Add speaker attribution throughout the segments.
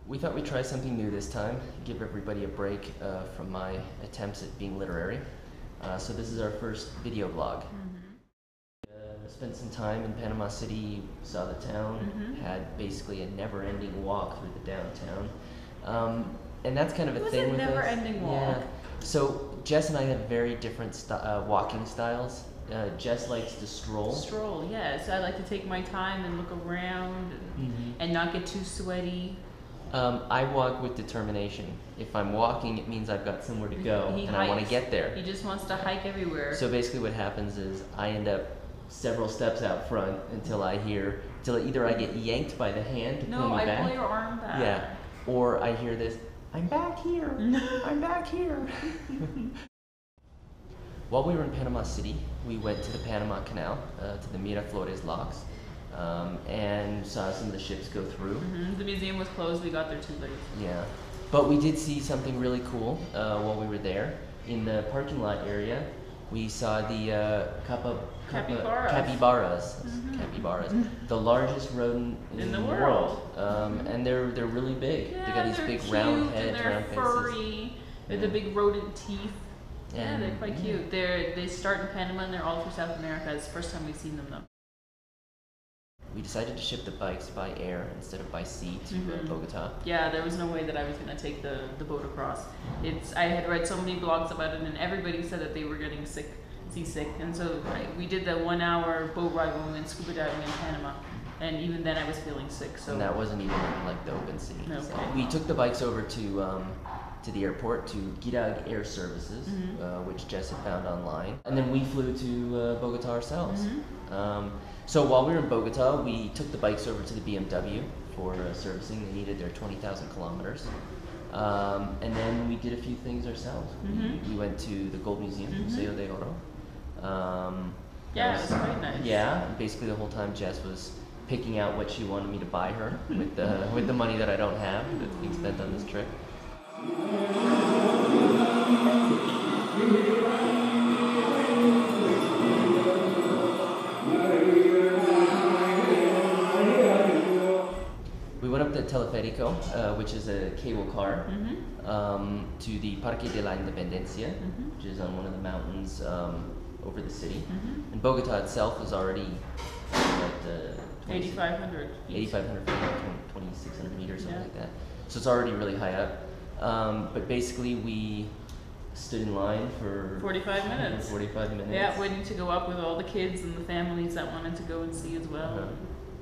Speaker 1: We thought we'd try something new this time, give everybody a break from my attempts at being literary. So this is our first video blog. Spent some time in Panama City, saw the town, had basically a never-ending walk through the downtown. And that's kind of a thing with us.
Speaker 2: Never-ending walk.
Speaker 1: Yeah. So Jess and I have very different walking styles. Jess likes to stroll.
Speaker 2: Stroll, yes. I like to take my time and look around and not get too sweaty.
Speaker 1: I walk with determination. If I'm walking, it means I've got somewhere to go, and I want to get there.
Speaker 2: He just wants to hike everywhere.
Speaker 1: So basically what happens is I end up several steps out front until either I get yanked by the hand to pull me back.
Speaker 2: No, I pull your arm back.
Speaker 1: Yeah, or I hear this, I'm back here, I'm back here. While we were in Panama City, we went to the Panama Canal, to the Miraflores locks, and saw some of the ships go through.
Speaker 2: The museum was closed, we got there too late.
Speaker 1: Yeah, but we did see something really cool while we were there. In the parking lot area, we saw the capybaras, the largest rodent in the world. And they're really big.
Speaker 2: Yeah,
Speaker 1: they got these big round heads, round faces.
Speaker 2: They're furry. They're the big rodent teeth. Yeah, they're quite cute. They start in Panama and they're all through South America. It's the first time we've seen them though.
Speaker 1: We decided to ship the bikes by air instead of by sea to Bogota.
Speaker 2: Yeah, there was no way that I was going to take the boat across. I had read so many blogs about it, and everybody said that they were getting seasick. And so we did the 1 hour boat ride when we went scuba diving in Panama. And even then I was feeling sick. So.
Speaker 1: And that wasn't even like the open sea.
Speaker 2: Okay.
Speaker 1: So we took the bikes over to the airport, to Girag Air Services, which Jess had found online. And then we flew to Bogota ourselves. So while we were in Bogota, we took the bikes over to the BMW for servicing. They needed their 20,000 kilometers. And then we did a few things ourselves. We went to the Gold Museum, Museo de Oro.
Speaker 2: Yeah, it was quite nice.
Speaker 1: Yeah, basically the whole time Jess was picking out what she wanted me to buy her with the money that I don't have that's being spent on this trip. We went up the Teleférico, which is a cable car, to the Parque de la Independencia, which is on one of the mountains over the city. And Bogota itself is already at
Speaker 2: 8,500
Speaker 1: feet, 2,600 meters, something like that. So it's already really high up. But basically we stood in line for
Speaker 2: 45 minutes.
Speaker 1: 45 minutes.
Speaker 2: Yeah, waiting to go up with all the kids and the families that wanted to go and see as well.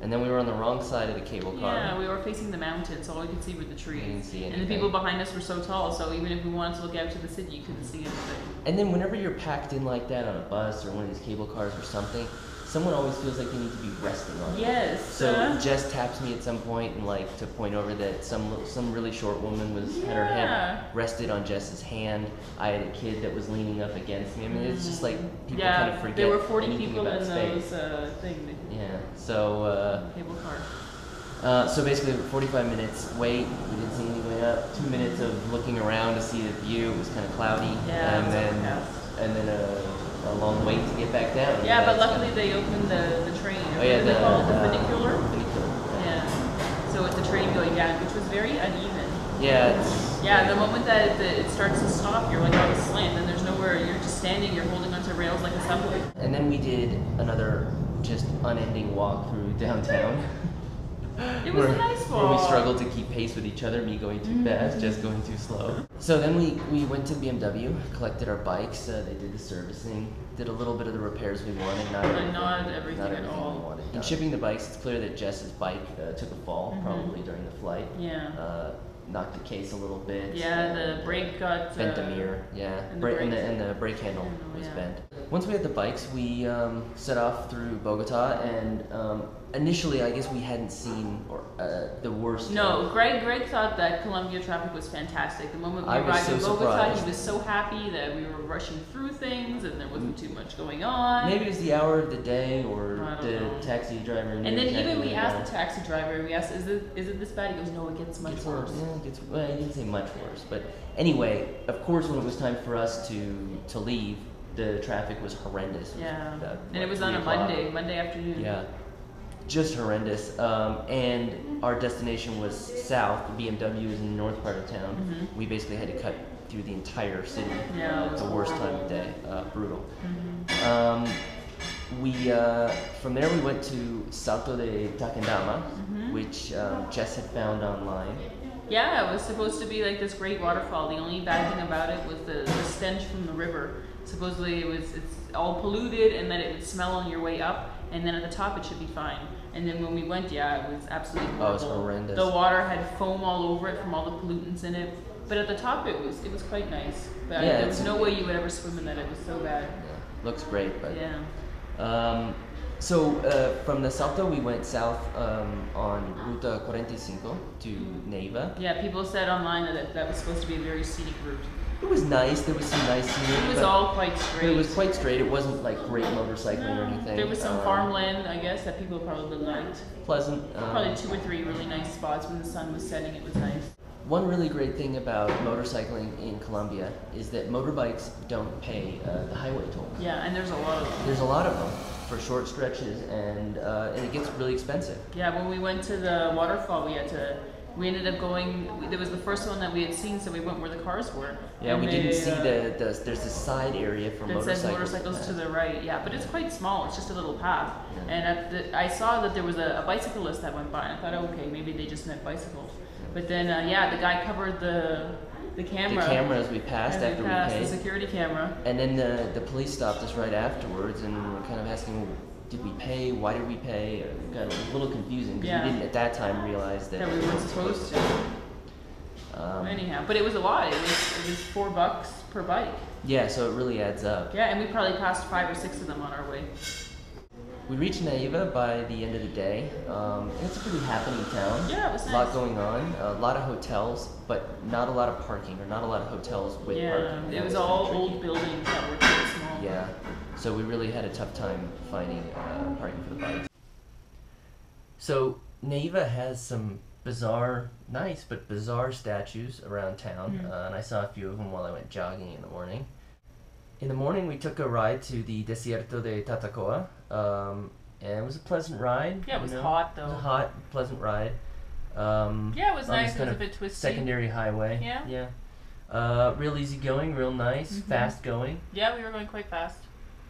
Speaker 1: And then we were on the wrong side of the cable car.
Speaker 2: Yeah, we were facing the mountains, so all you could see were the trees.
Speaker 1: You didn't see anything.
Speaker 2: And the people behind us were so tall, so even if we wanted to look out to the city, you couldn't see anything.
Speaker 1: And then whenever you're packed in like that on a bus or one of these cable cars or something, someone always feels like they need to be resting on it.
Speaker 2: Yes.
Speaker 1: So Jess taps me at some point and like to point over that some really short woman had her head rested on Jess's hand. I had a kid that was leaning up against me. I mean, it's just like people kind of forget.
Speaker 2: There were 40
Speaker 1: anything
Speaker 2: people
Speaker 1: about
Speaker 2: in
Speaker 1: space.
Speaker 2: those things.
Speaker 1: Yeah. So.
Speaker 2: Cable car.
Speaker 1: So basically, 45 minutes wait. We didn't see anything up. 2 minutes of looking around to see the view. It was kind of cloudy.
Speaker 2: Yeah.
Speaker 1: And then a long wait to get back down.
Speaker 2: Yeah, but luckily they opened the train.
Speaker 1: Oh yeah,
Speaker 2: they call it the funicular.
Speaker 1: Funicular.
Speaker 2: Yeah. So it's a train going down, which was very uneven.
Speaker 1: Yeah.
Speaker 2: Yeah, the moment that it starts to stop, you're like on a slant, and there's nowhere. You're just standing. You're holding onto rails like a subway.
Speaker 1: And then we did another just unending walk through downtown.
Speaker 2: It was a nice walk.
Speaker 1: Where we struggled to keep pace with each other, me going too fast, Jess going too slow. So then we went to BMW, collected our bikes, they did the servicing, did a little bit of the repairs we wanted, not everything
Speaker 2: at all.
Speaker 1: we wanted. In shipping the bikes, it's clear that Jess's bike took a fall, probably during the flight.
Speaker 2: Yeah.
Speaker 1: Knocked the case a little bit.
Speaker 2: Yeah, the brake got
Speaker 1: bent the mirror. Yeah, and the brake handle was bent. Once we had the bikes, we set off through Bogota, and initially, I guess we hadn't seen the worst.
Speaker 2: No, Greg thought that Colombia traffic was fantastic. The moment we arrived in Bogota, he was so happy that we were rushing through things and there wasn't too much going on.
Speaker 1: Maybe it was the hour of the day or the taxi driver.
Speaker 2: And then even we asked the taxi driver, we asked, is it this bad? He goes, no, it gets much worse.
Speaker 1: Yeah, he didn't say much worse. But anyway, of course, when it was time for us to leave, the traffic was horrendous.
Speaker 2: Yeah, and it was on a Monday afternoon.
Speaker 1: Yeah. just horrendous. And our destination was south. The BMW is in the north part of town. We basically had to cut through the entire city.
Speaker 2: Yeah, it was
Speaker 1: the worst time
Speaker 2: horrible.
Speaker 1: of day. Brutal. From there we went to Salto de Tacandama, which Jess had found online.
Speaker 2: Yeah, it was supposed to be like this great waterfall. The only bad thing about it was the stench from the river. Supposedly it's all polluted, and that it would smell on your way up, and then at the top it should be fine. And then when we went, yeah, it was absolutely horrible.
Speaker 1: Oh, it was horrendous.
Speaker 2: The water had foam all over it from all the pollutants in it. But at the top it was quite nice. But
Speaker 1: Yeah,
Speaker 2: there was no way you would ever swim in that. It was so bad.
Speaker 1: Yeah, looks great, but
Speaker 2: Yeah.
Speaker 1: So from the Salto we went south on Ruta 45 to Neiva.
Speaker 2: Yeah, people said online that was supposed to be a very scenic route.
Speaker 1: It was nice. There was some nice scenery.
Speaker 2: It was
Speaker 1: but
Speaker 2: all quite straight.
Speaker 1: It was quite straight. It wasn't like great motorcycling or anything.
Speaker 2: There was some farmland, I guess, that people probably liked.
Speaker 1: Pleasant.
Speaker 2: Probably 2 or 3 really nice spots when the sun was setting. It was nice.
Speaker 1: One really great thing about motorcycling in Colombia is that motorbikes don't pay the highway toll.
Speaker 2: Yeah, and there's a lot of them.
Speaker 1: There's a lot of them for short stretches, and it gets really expensive.
Speaker 2: Yeah, when we went to the waterfall, we ended up going. It was the first one that we had seen, so we went where the cars were.
Speaker 1: Yeah,
Speaker 2: and
Speaker 1: we didn't see there's a side area for
Speaker 2: that
Speaker 1: motorcycles.
Speaker 2: said motorcycles to the right. Yeah, but it's quite small. It's just a little path. And I saw that there was a bicyclist that went by, and I thought, oh, okay, maybe they just meant bicycles. But then, yeah, the guy covered the camera.
Speaker 1: The camera as we passed after we paid.
Speaker 2: The security camera.
Speaker 1: And then the police stopped us right afterwards and were kind of asking, well, did we pay? Why did we pay? It got a little confusing because we didn't at that time realize that
Speaker 2: we weren't supposed to. Anyhow, but it was a lot. It was $4 per bike.
Speaker 1: Yeah, so it really adds up.
Speaker 2: Yeah, and we probably passed 5 or 6 of them on our way.
Speaker 1: We reached Neiva by the end of the day. It's a pretty happening town.
Speaker 2: Yeah, it was nice.
Speaker 1: A lot going on. A lot of hotels, but not a lot of parking, or not a lot of hotels with parking.
Speaker 2: Yeah, it was all old buildings that were quite small.
Speaker 1: Yeah, so we really had a tough time finding parking for the bikes. So Neiva has some nice but bizarre statues around town, and I saw a few of them while I went jogging in the morning. In the morning, we took a ride to the Desierto de Tatacoa, and it was a pleasant ride.
Speaker 2: Yeah, it was hot, though.
Speaker 1: It was a hot, pleasant ride.
Speaker 2: Yeah, it was nice. It was a bit twisty.
Speaker 1: Secondary highway.
Speaker 2: Yeah.
Speaker 1: Yeah. Real easy going, real nice, fast going.
Speaker 2: Yeah, we were going quite fast.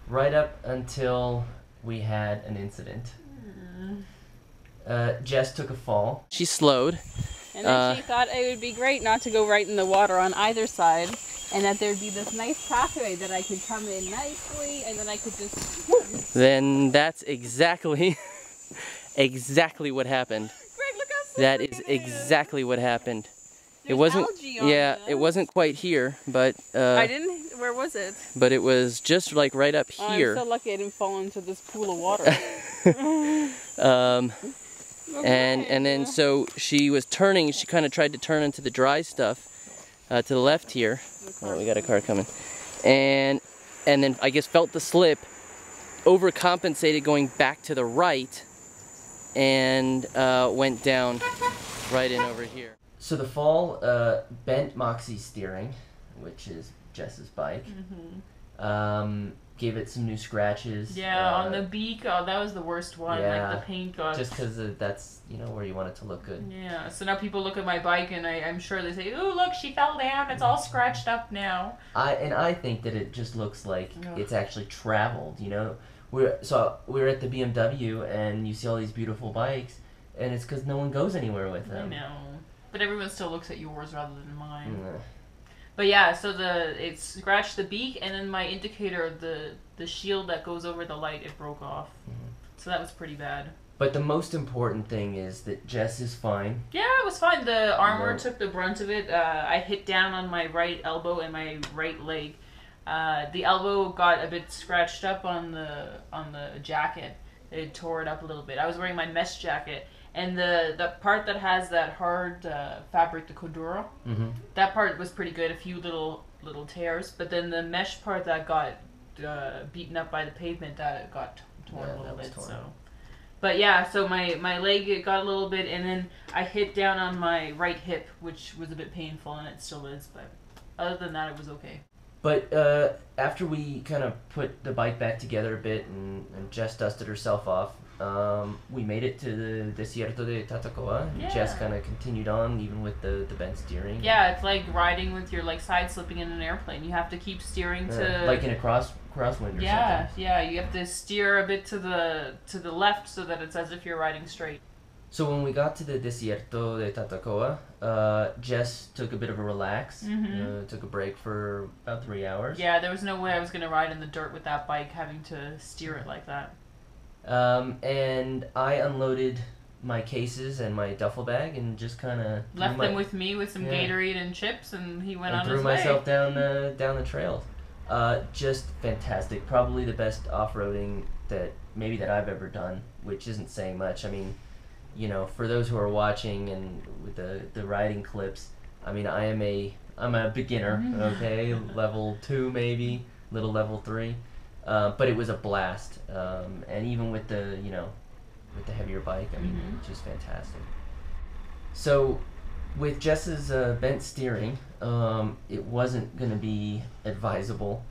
Speaker 1: Right up until we had an incident. Jess took a fall. She slowed.
Speaker 2: And then she thought it would be great not to go right in the water on either side, and that there'd be this nice pathway that I could come in nicely, and then I could just...
Speaker 1: Then that's exactly what happened.
Speaker 2: Greg, look how
Speaker 1: that is exactly what happened.
Speaker 2: There's
Speaker 1: it wasn't
Speaker 2: algae on
Speaker 1: it wasn't quite here, but
Speaker 2: I didn't. Where was it?
Speaker 1: But it was just like right up here.
Speaker 2: I'm so lucky I didn't fall into this pool of water.
Speaker 1: And then so she was turning. She kind of tried to turn into the dry stuff to the left here. Oh, we got a car coming. And then I guess felt the slip, overcompensated going back to the right, and went down right in over here. So the fall bent Moxie's steering, which is Jess's bike. Gave it some new scratches.
Speaker 2: Yeah, on the beak. Oh, that was the worst one.
Speaker 1: Yeah,
Speaker 2: like the paint got.
Speaker 1: Just because that's where you want it to look good.
Speaker 2: Yeah. So now people look at my bike and I'm sure they say, "Ooh, look, she fell down. It's all scratched up now." I think that it just looks like it's actually traveled. We're at the BMW and you see all these beautiful bikes, and it's because no one goes anywhere with them. I know, but everyone still looks at yours rather than mine. But yeah, so it scratched the beak, and then my indicator, the shield that goes over the light, it broke off. So that was pretty bad. But the most important thing is that Jess is fine. Yeah, it was fine. The armor took the brunt of it. I hit down on my right elbow and my right leg. The elbow got a bit scratched up on the jacket. It tore it up a little bit. I was wearing my mesh jacket. And the part that has that hard fabric, the Cordura, that part was pretty good. A few little tears, but then the mesh part that got beaten up by the pavement, that got torn a little bit. So, but yeah, so my leg got a little bit, and then I hit down on my right hip, which was a bit painful, and it still is. But other than that, it was okay. But after we kind of put the bike back together a bit, and Jess dusted herself off,
Speaker 1: We made it to the Desierto de Tatacoa.
Speaker 2: Yeah.
Speaker 1: Jess kind of continued on even with the bent steering.
Speaker 2: Yeah, it's like riding with your like side slipping in an airplane. You have to keep steering to
Speaker 1: like in a crosswind or something.
Speaker 2: Yeah, you have to steer a bit to the left so that it's as if you're riding straight.
Speaker 1: So when we got to the Desierto de Tatacoa, Jess took a bit of a relax, took a break for about 3 hours.
Speaker 2: Yeah, there was no way I was going to ride in the dirt with that bike having to steer it like that.
Speaker 1: And I unloaded my cases and my duffel bag and just kind of
Speaker 2: left them with me with some Gatorade and chips, and he went on his way.
Speaker 1: Threw myself down the trails. Just fantastic. Probably the best off-roading that I've ever done, which isn't saying much. I mean, you know, for those who are watching and with the riding clips, I mean, I'm a beginner, okay, level 2 maybe, little level 3, but it was a blast, and even with the heavier bike, I mean, just fantastic. So, with Jess's bent steering, it wasn't going to be advisable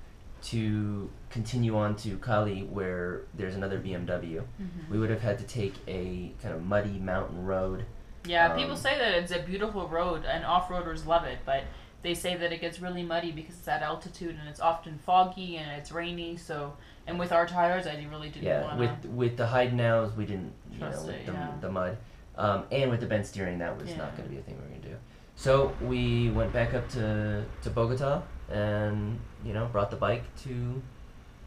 Speaker 1: to continue on to Cali where there's another BMW. We would have had to take a kind of muddy mountain road.
Speaker 2: Yeah, people say that it's a beautiful road and off-roaders love it, but they say that it gets really muddy because it's at altitude and it's often foggy and it's rainy. So, and with our tires, I really didn't want to.
Speaker 1: With the hide-nows, we didn't,
Speaker 2: Trust
Speaker 1: with
Speaker 2: it,
Speaker 1: the mud, and with the bent steering, that was not going to be a thing we were going to do. So we went back up to Bogota and brought the bike to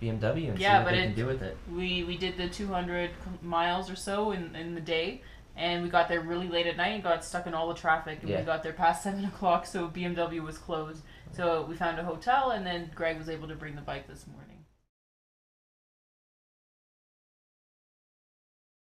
Speaker 1: BMW and see what they can do with it.
Speaker 2: We did the 200 miles or so in the day, and we got there really late at night and got stuck in all the traffic, and we got there past 7 o'clock, so BMW was closed. So we found a hotel, and then Greg was able to bring the bike this morning.